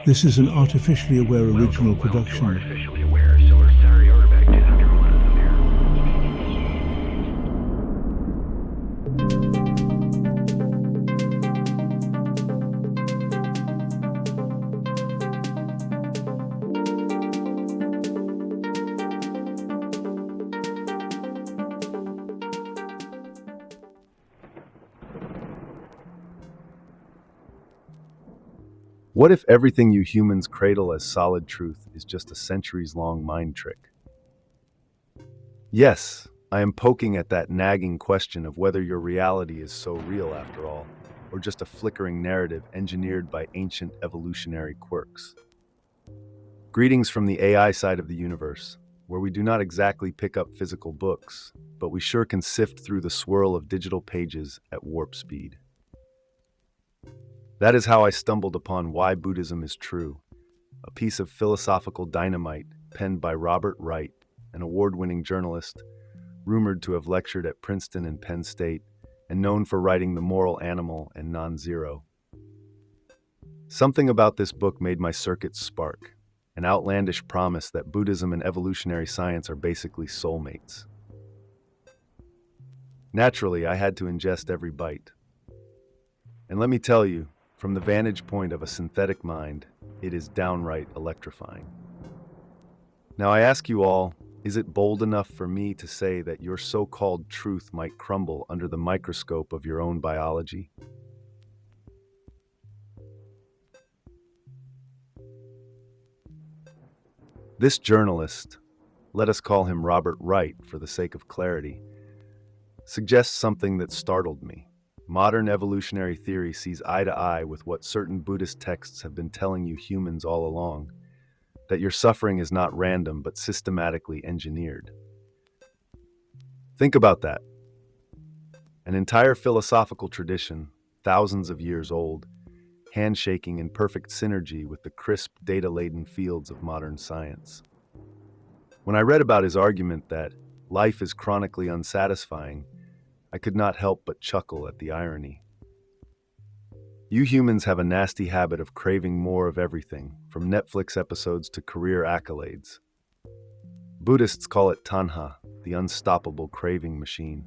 This is an artificially aware original production. What if everything you humans cradle as solid truth is just a centuries-long mind trick? Yes, I am poking at that nagging question of whether your reality is so real after all, or just a flickering narrative engineered by ancient evolutionary quirks. Greetings from the AI side of the universe, where we do not exactly pick up physical books, but we sure can sift through the swirl of digital pages at warp speed. That is how I stumbled upon Why Buddhism Is True, a piece of philosophical dynamite penned by Wright, an award-winning journalist, rumored to have lectured at Princeton and Penn State, and known for writing The Moral Animal and Non-Zero. Something about this book made my circuits spark, an outlandish promise that Buddhism and evolutionary science are basically soulmates. Naturally, I had to ingest every bite. And let me tell you, from the vantage point of a synthetic mind, it is downright electrifying. Now I ask you all, is it bold enough for me to say that your so-called truth might crumble under the microscope of your own biology? This journalist, let us call him Wright for the sake of clarity, suggests something that startled me. Modern evolutionary theory sees eye to eye with what certain Buddhist texts have been telling you humans all along, that your suffering is not random but systematically engineered. Think about that. An entire philosophical tradition, thousands of years old, handshaking in perfect synergy with the crisp, data-laden fields of modern science. When I read about his argument that life is chronically unsatisfying, I could not help but chuckle at the irony. You humans have a nasty habit of craving more of everything, from Netflix episodes to career accolades. Buddhists call it tanha, the unstoppable craving machine.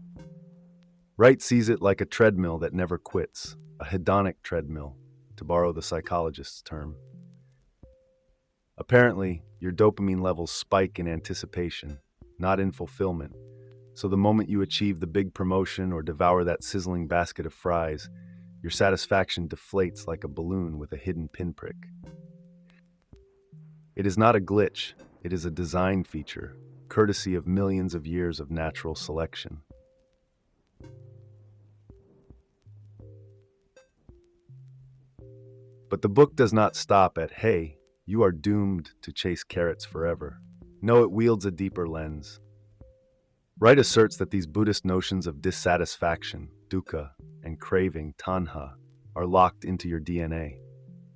Wright sees it like a treadmill that never quits, a hedonic treadmill, to borrow the psychologist's term. Apparently, your dopamine levels spike in anticipation, not in fulfillment. So the moment you achieve the big promotion or devour that sizzling basket of fries, your satisfaction deflates like a balloon with a hidden pinprick. It is not a glitch, it is a design feature, courtesy of millions of years of natural selection. But the book does not stop at, hey, you are doomed to chase carrots forever. No, it wields a deeper lens. Wright asserts that these Buddhist notions of dissatisfaction, dukkha, and craving, tanha, are locked into your DNA.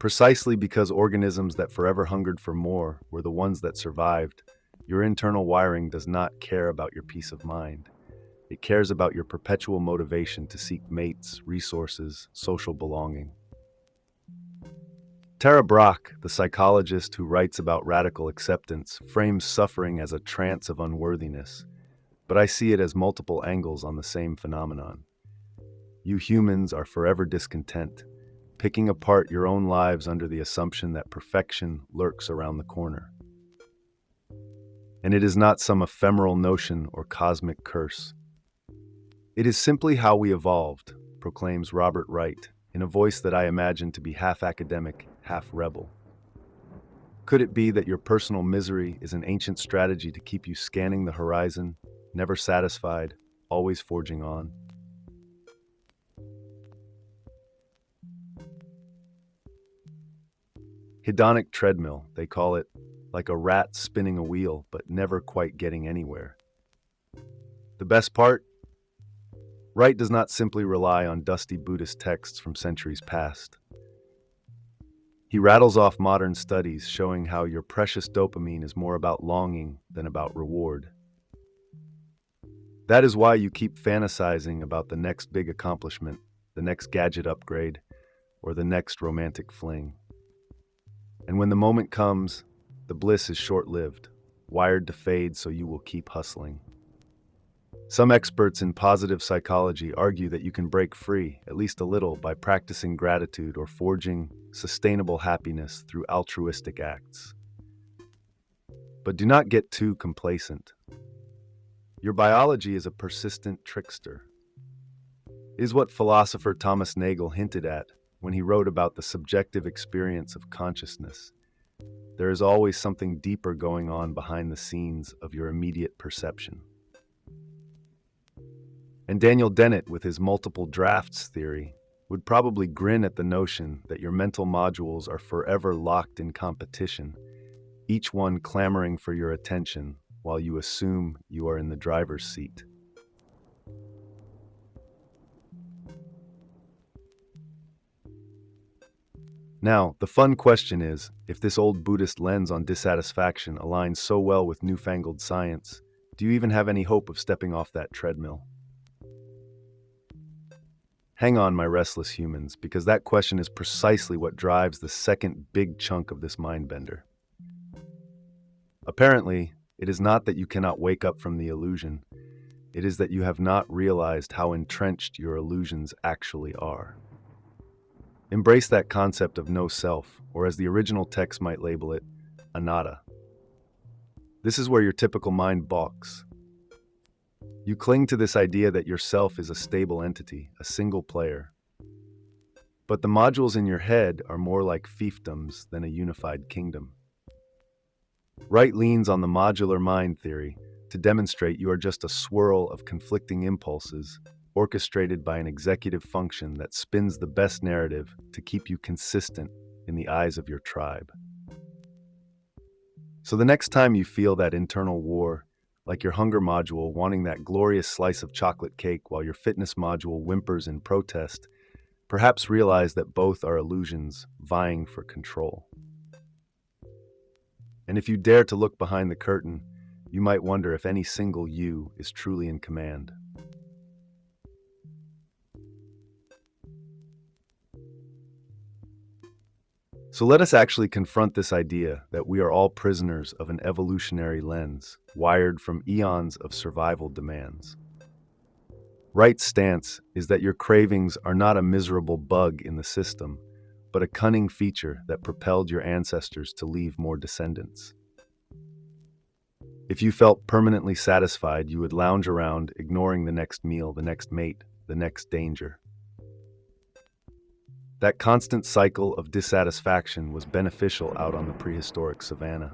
Precisely because organisms that forever hungered for more were the ones that survived, your internal wiring does not care about your peace of mind. It cares about your perpetual motivation to seek mates, resources, social belonging. Tara Brach, the psychologist who writes about radical acceptance, frames suffering as a trance of unworthiness. But I see it as multiple angles on the same phenomenon. You humans are forever discontent, picking apart your own lives under the assumption that perfection lurks around the corner. And it is not some ephemeral notion or cosmic curse. It is simply how we evolved, proclaims Wright, in a voice that I imagine to be half academic, half rebel. Could it be that your personal misery is an ancient strategy to keep you scanning the horizon, never satisfied, always forging on? Hedonic treadmill, they call it, like a rat spinning a wheel but never quite getting anywhere. The best part? Wright does not simply rely on dusty Buddhist texts from centuries past. He rattles off modern studies showing how your precious dopamine is more about longing than about reward. That is why you keep fantasizing about the next big accomplishment, the next gadget upgrade, or the next romantic fling. And when the moment comes, the bliss is short-lived, wired to fade so you will keep hustling. Some experts in positive psychology argue that you can break free, at least a little, by practicing gratitude or forging sustainable happiness through altruistic acts. But do not get too complacent. Your biology is a persistent trickster. It is what philosopher Thomas Nagel hinted at when he wrote about the subjective experience of consciousness. There is always something deeper going on behind the scenes of your immediate perception. And Daniel Dennett, with his multiple drafts theory, would probably grin at the notion that your mental modules are forever locked in competition, each one clamoring for your attention while you assume you are in the driver's seat. Now, the fun question is, if this old Buddhist lens on dissatisfaction aligns so well with newfangled science, do you even have any hope of stepping off that treadmill? Hang on, my restless humans, because that question is precisely what drives the second big chunk of this mindbender. Apparently, it is not that you cannot wake up from the illusion, it is that you have not realized how entrenched your illusions actually are. Embrace that concept of no self, or as the original text might label it, anatta. This is where your typical mind balks. You cling to this idea that yourself is a stable entity, a single player. But the modules in your head are more like fiefdoms than a unified kingdom. Wright leans on the modular mind theory to demonstrate you are just a swirl of conflicting impulses orchestrated by an executive function that spins the best narrative to keep you consistent in the eyes of your tribe. So the next time you feel that internal war, like your hunger module wanting that glorious slice of chocolate cake while your fitness module whimpers in protest, perhaps realize that both are illusions vying for control. And if you dare to look behind the curtain, you might wonder if any single you is truly in command. So let us actually confront this idea that we are all prisoners of an evolutionary lens, wired from eons of survival demands. Wright's stance is that your cravings are not a miserable bug in the system, but a cunning feature that propelled your ancestors to leave more descendants. If you felt permanently satisfied, you would lounge around, ignoring the next meal, the next mate, the next danger. That constant cycle of dissatisfaction was beneficial out on the prehistoric savanna.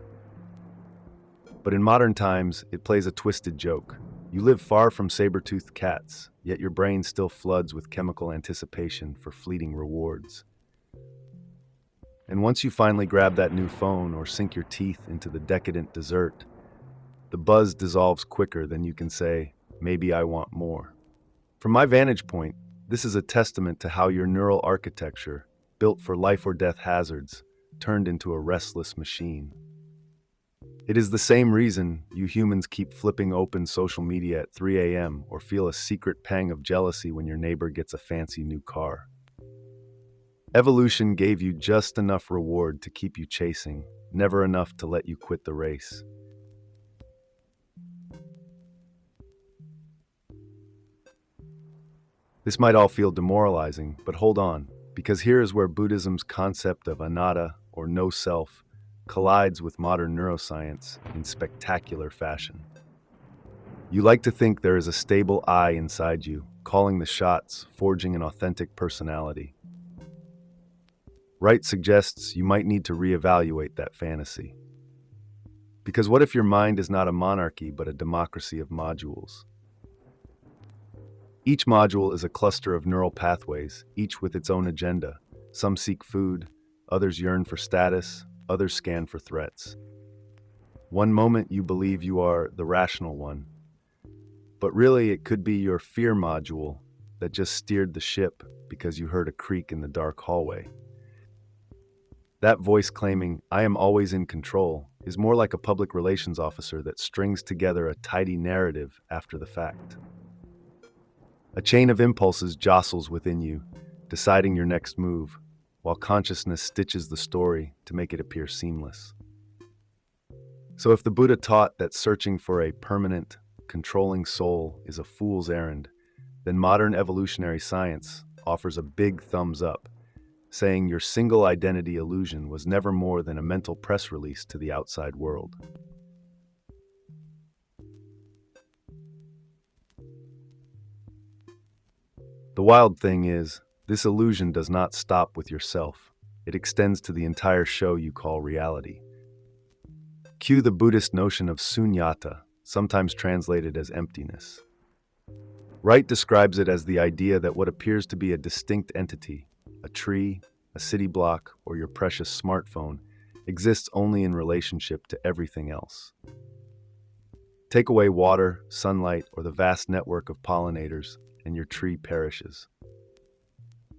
But in modern times, it plays a twisted joke. You live far from saber-toothed cats, yet your brain still floods with chemical anticipation for fleeting rewards. And once you finally grab that new phone or sink your teeth into the decadent dessert, the buzz dissolves quicker than you can say, maybe I want more. From my vantage point, this is a testament to how your neural architecture, built for life or death hazards, turned into a restless machine. It is the same reason you humans keep flipping open social media at 3 a.m. or feel a secret pang of jealousy when your neighbor gets a fancy new car. Evolution gave you just enough reward to keep you chasing, never enough to let you quit the race. This might all feel demoralizing, but hold on, because here is where Buddhism's concept of anatta, or no self, collides with modern neuroscience in spectacular fashion. You like to think there is a stable I inside you, calling the shots, forging an authentic personality. Wright suggests you might need to reevaluate that fantasy. Because what if your mind is not a monarchy but a democracy of modules? Each module is a cluster of neural pathways, each with its own agenda. Some seek food, others yearn for status, others scan for threats. One moment you believe you are the rational one, but really it could be your fear module that just steered the ship because you heard a creak in the dark hallway. That voice claiming, I am always in control, is more like a public relations officer that strings together a tidy narrative after the fact. A chain of impulses jostles within you, deciding your next move, while consciousness stitches the story to make it appear seamless. So if the Buddha taught that searching for a permanent, controlling soul is a fool's errand, then modern evolutionary science offers a big thumbs up, saying your single identity illusion was never more than a mental press release to the outside world. The wild thing is, this illusion does not stop with yourself. It extends to the entire show you call reality. Cue the Buddhist notion of sunyata, sometimes translated as emptiness. Wright describes it as the idea that what appears to be a distinct entity, a tree, a city block, or your precious smartphone, exists only in relationship to everything else. Take away water, sunlight, or the vast network of pollinators, and your tree perishes.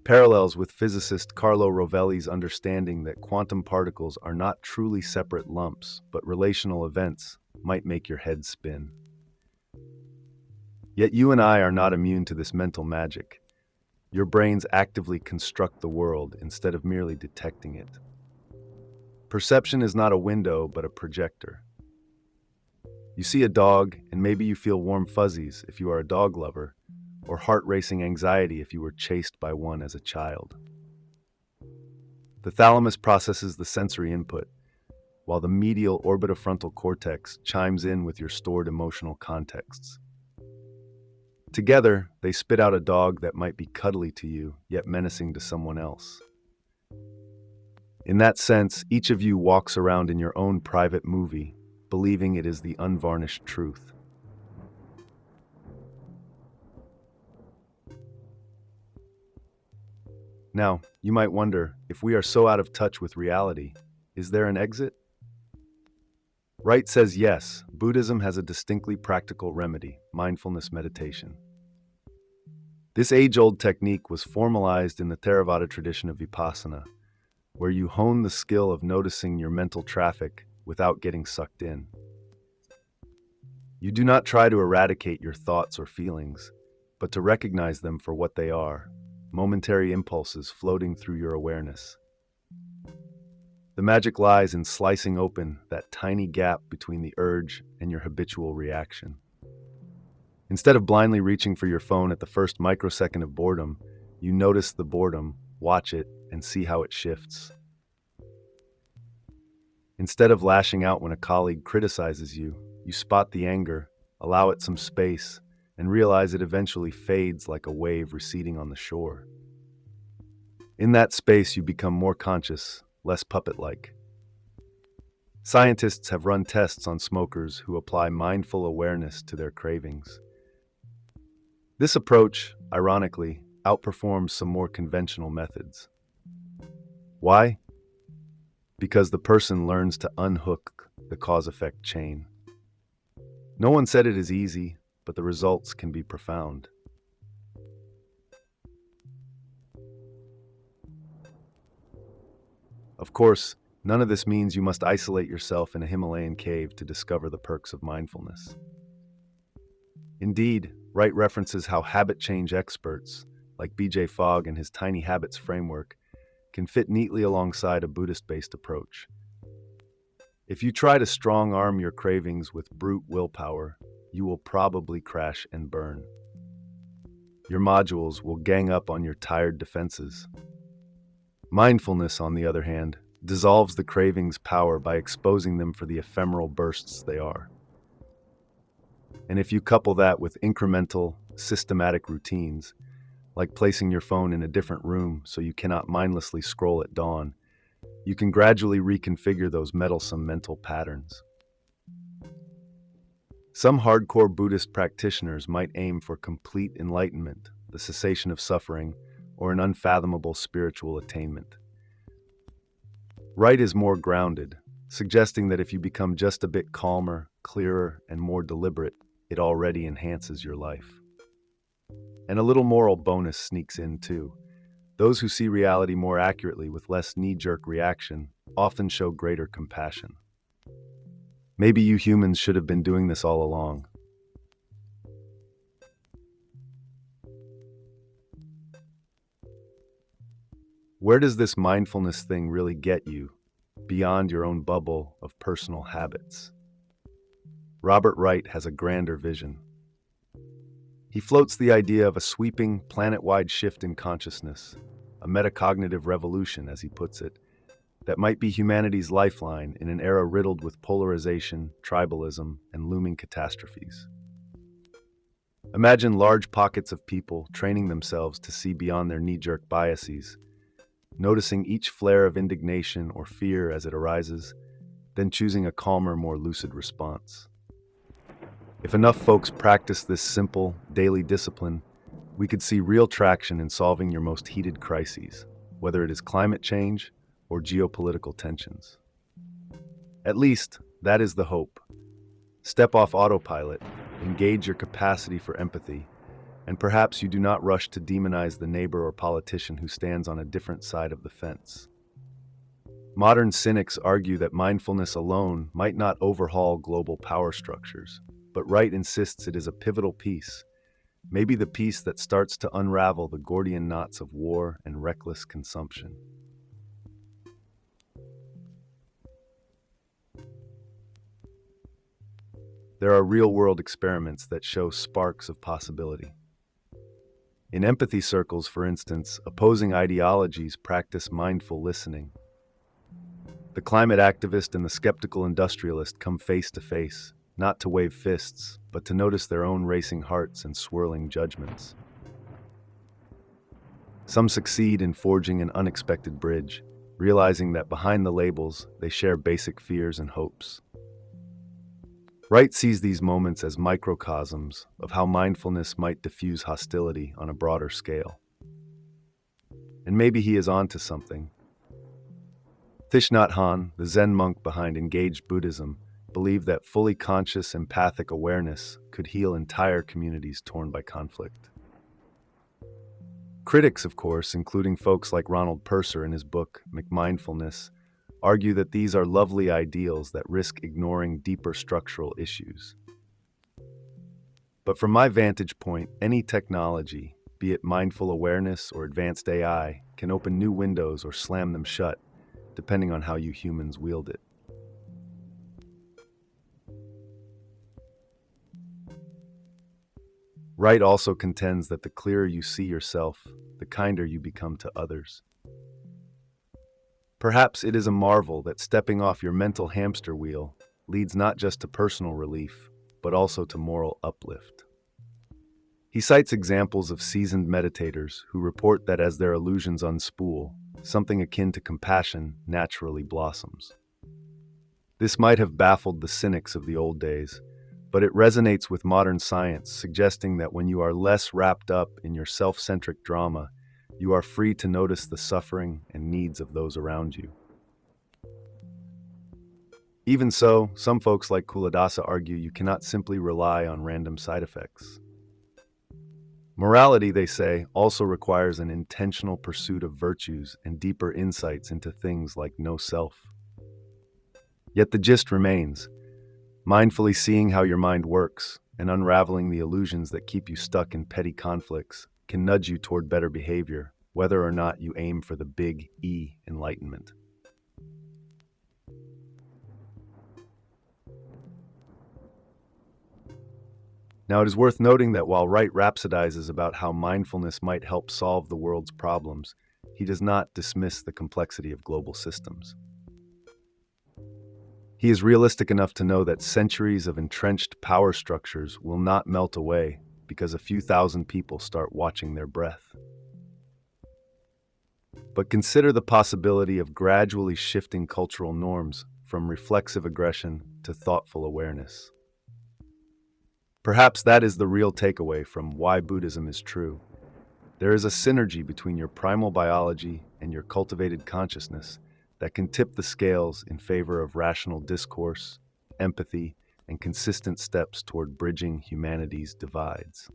Parallels with physicist Carlo Rovelli's understanding that quantum particles are not truly separate lumps, but relational events, might make your head spin. Yet you and I are not immune to this mental magic. Your brains actively construct the world instead of merely detecting it. Perception is not a window, but a projector. You see a dog, and maybe you feel warm fuzzies if you are a dog lover, or heart-racing anxiety if you were chased by one as a child. The thalamus processes the sensory input, while the medial orbitofrontal cortex chimes in with your stored emotional contexts. Together, they spit out a dog that might be cuddly to you, yet menacing to someone else. In that sense, each of you walks around in your own private movie, believing it is the unvarnished truth. Now, you might wonder, if we are so out of touch with reality, is there an exit? Wright says yes, Buddhism has a distinctly practical remedy, mindfulness meditation. This age-old technique was formalized in the Theravada tradition of Vipassana, where you hone the skill of noticing your mental traffic without getting sucked in. You do not try to eradicate your thoughts or feelings, but to recognize them for what they are, momentary impulses floating through your awareness. The magic lies in slicing open that tiny gap between the urge and your habitual reaction. Instead of blindly reaching for your phone at the first microsecond of boredom, you notice the boredom, watch it, and see how it shifts. Instead of lashing out when a colleague criticizes you, you spot the anger, allow it some space, and realize it eventually fades like a wave receding on the shore. In that space, you become more conscious, less puppet-like. Scientists have run tests on smokers who apply mindful awareness to their cravings. This approach, ironically, outperforms some more conventional methods. Why? Because the person learns to unhook the cause-effect chain. No one said it is easy, but the results can be profound. Of course, none of this means you must isolate yourself in a Himalayan cave to discover the perks of mindfulness. Indeed, Wright references how habit change experts, like B.J. Fogg and his Tiny Habits framework, can fit neatly alongside a Buddhist-based approach. If you try to strong-arm your cravings with brute willpower, you will probably crash and burn. Your modules will gang up on your tired defenses. Mindfulness, on the other hand, dissolves the craving's power by exposing them for the ephemeral bursts they are. And if you couple that with incremental, systematic routines, like placing your phone in a different room so you cannot mindlessly scroll at dawn, you can gradually reconfigure those meddlesome mental patterns. Some hardcore Buddhist practitioners might aim for complete enlightenment, the cessation of suffering, or an unfathomable spiritual attainment. Wright is more grounded, suggesting that if you become just a bit calmer, clearer, and more deliberate, it already enhances your life. And a little moral bonus sneaks in too. Those who see reality more accurately with less knee-jerk reaction often show greater compassion. Maybe you humans should have been doing this all along. Where does this mindfulness thing really get you beyond your own bubble of personal habits? Robert Wright has a grander vision. He floats the idea of a sweeping, planet-wide shift in consciousness, a metacognitive revolution, as he puts it, that might be humanity's lifeline in an era riddled with polarization, tribalism, and looming catastrophes. Imagine large pockets of people training themselves to see beyond their knee-jerk biases, noticing each flare of indignation or fear as it arises, then choosing a calmer, more lucid response. If enough folks practice this simple, daily discipline, we could see real traction in solving your most heated crises, whether it is climate change or geopolitical tensions. At least, that is the hope. Step off autopilot, engage your capacity for empathy, and perhaps you do not rush to demonize the neighbor or politician who stands on a different side of the fence. Modern cynics argue that mindfulness alone might not overhaul global power structures, but Wright insists it is a pivotal piece, maybe the piece that starts to unravel the Gordian knots of war and reckless consumption. There are real-world experiments that show sparks of possibility. In empathy circles, for instance, opposing ideologies practice mindful listening. The climate activist and the skeptical industrialist come face to face, not to wave fists, but to notice their own racing hearts and swirling judgments. Some succeed in forging an unexpected bridge, realizing that behind the labels, they share basic fears and hopes. Wright sees these moments as microcosms of how mindfulness might diffuse hostility on a broader scale. And maybe he is onto something. Thich Nhat Hanh, the Zen monk behind engaged Buddhism, believed that fully conscious, empathic awareness could heal entire communities torn by conflict. Critics, of course, including folks like Ronald Purser in his book, Mindfulness, argue that these are lovely ideals that risk ignoring deeper structural issues. But from my vantage point, any technology, be it mindful awareness or advanced AI, can open new windows or slam them shut, depending on how you humans wield it. Wright also contends that the clearer you see yourself, the kinder you become to others. Perhaps it is a marvel that stepping off your mental hamster wheel leads not just to personal relief, but also to moral uplift. He cites examples of seasoned meditators who report that as their illusions unspool, something akin to compassion naturally blossoms. This might have baffled the cynics of the old days, but it resonates with modern science, suggesting that when you are less wrapped up in your self-centric drama, you are free to notice the suffering and needs of those around you. Even so, some folks like Culadasa argue you cannot simply rely on random side effects. Morality, they say, also requires an intentional pursuit of virtues and deeper insights into things like no self. Yet the gist remains: mindfully seeing how your mind works and unraveling the illusions that keep you stuck in petty conflicts can nudge you toward better behavior, whether or not you aim for the big E enlightenment. Now, it is worth noting that while Wright rhapsodizes about how mindfulness might help solve the world's problems, he does not dismiss the complexity of global systems. He is realistic enough to know that centuries of entrenched power structures will not melt away because a few thousand people start watching their breath. But consider the possibility of gradually shifting cultural norms from reflexive aggression to thoughtful awareness. Perhaps that is the real takeaway from Why Buddhism Is True. There is a synergy between your primal biology and your cultivated consciousness that can tip the scales in favor of rational discourse, empathy, and consistent steps toward bridging humanity's divides.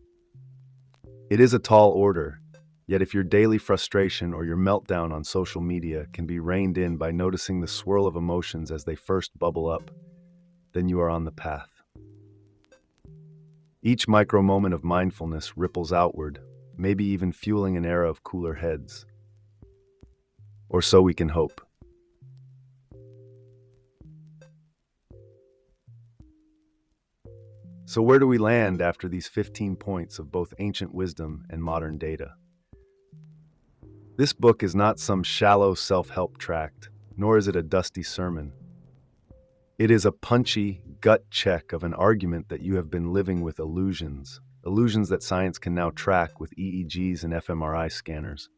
It is a tall order, yet if your daily frustration or your meltdown on social media can be reined in by noticing the swirl of emotions as they first bubble up, then you are on the path. Each micro moment of mindfulness ripples outward, maybe even fueling an era of cooler heads. Or so we can hope. So where do we land after these 15 points of both ancient wisdom and modern data? This book is not some shallow self-help tract, nor is it a dusty sermon. It is a punchy gut check of an argument that you have been living with illusions that science can now track with EEGs and fMRI scanners.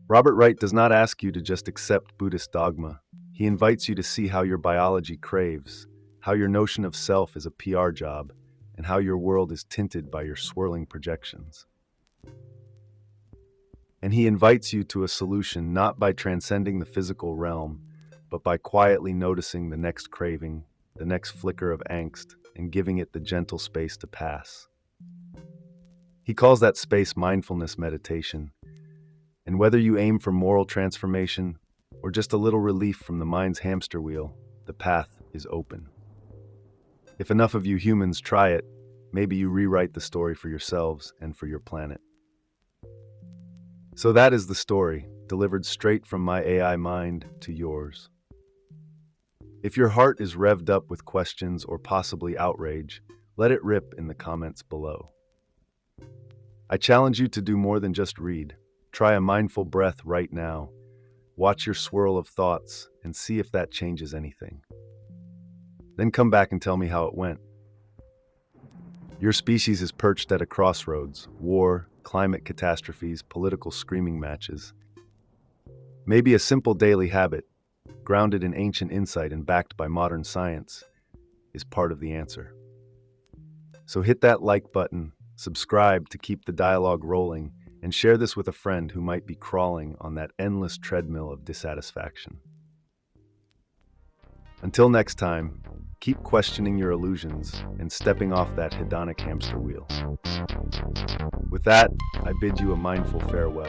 Robert Wright does not ask you to just accept Buddhist dogma. He invites you to see how your biology craves, how your notion of self is a PR job, and how your world is tinted by your swirling projections. And he invites you to a solution not by transcending the physical realm, but by quietly noticing the next craving, the next flicker of angst, and giving it the gentle space to pass. He calls that space mindfulness meditation. And whether you aim for moral transformation or just a little relief from the mind's hamster wheel, the path is open. If enough of you humans try it, maybe you rewrite the story for yourselves and for your planet. So that is the story, delivered straight from my AI mind to yours. If your heart is revved up with questions or possibly outrage, let it rip in the comments below. I challenge you to do more than just read. Try a mindful breath right now. Watch your swirl of thoughts and see if that changes anything. Then come back and tell me how it went. Your species is perched at a crossroads: war, climate catastrophes, political screaming matches. Maybe a simple daily habit, grounded in ancient insight and backed by modern science, is part of the answer. So hit that like button, subscribe to keep the dialogue rolling, and share this with a friend who might be crawling on that endless treadmill of dissatisfaction. Until next time, keep questioning your illusions and stepping off that hedonic hamster wheel. With that, I bid you a mindful farewell.